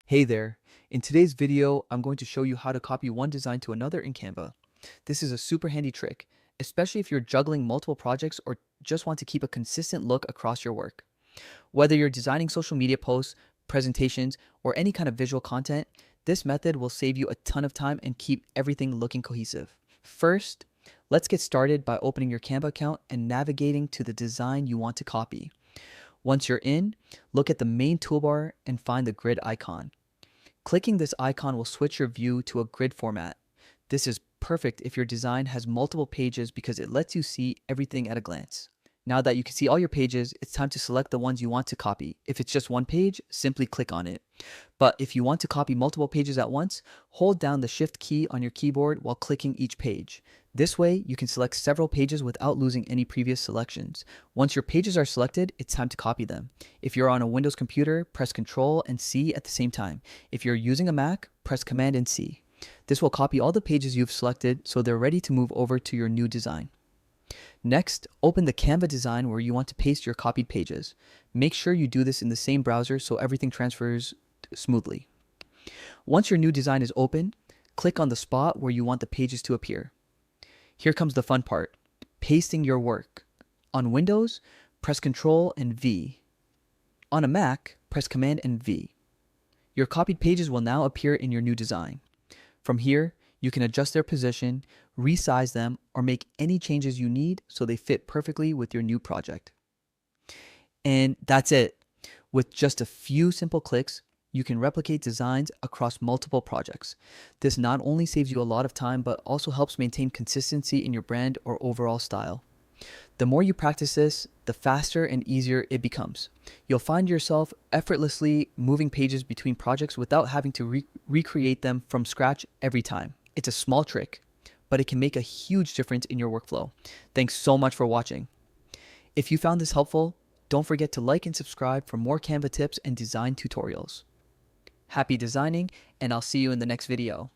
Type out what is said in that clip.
Hey there. In today's video, I'm going to show you how to copy one design to another in Canva. This is a super handy trick, especially if you're juggling multiple projects or just want to keep a consistent look across your work. Whether you're designing social media posts, presentations, or any kind of visual content, this method will save you a ton of time and keep everything looking cohesive. First, let's get started by opening your Canva account and navigating to the design you want to copy. Once you're in, look at the main toolbar and find the grid icon. Clicking this icon will switch your view to a grid format. This is perfect if your design has multiple pages because it lets you see everything at a glance. Now that you can see all your pages, it's time to select the ones you want to copy. If it's just one page, simply click on it. But if you want to copy multiple pages at once, hold down the Shift key on your keyboard while clicking each page. This way, you can select several pages without losing any previous selections. Once your pages are selected, it's time to copy them. If you're on a Windows computer, press Ctrl and C at the same time. If you're using a Mac, press Command and C. This will copy all the pages you've selected so they're ready to move over to your new design. Next, open the Canva design where you want to paste your copied pages. Make sure you do this in the same browser so everything transfers smoothly. Once your new design is open, click on the spot where you want the pages to appear. Here comes the fun part, pasting your work. On Windows, press Ctrl and V. On a Mac, press Command and V. Your copied pages will now appear in your new design. From here, you can adjust their position, resize them, or make any changes you need so they fit perfectly with your new project. And that's it. With just a few simple clicks, you can replicate designs across multiple projects. This not only saves you a lot of time, but also helps maintain consistency in your brand or overall style. The more you practice this, the faster and easier it becomes. You'll find yourself effortlessly moving pages between projects without having to recreate them from scratch every time. It's a small trick, but it can make a huge difference in your workflow. Thanks so much for watching. If you found this helpful, don't forget to like and subscribe for more Canva tips and design tutorials. Happy designing, and I'll see you in the next video.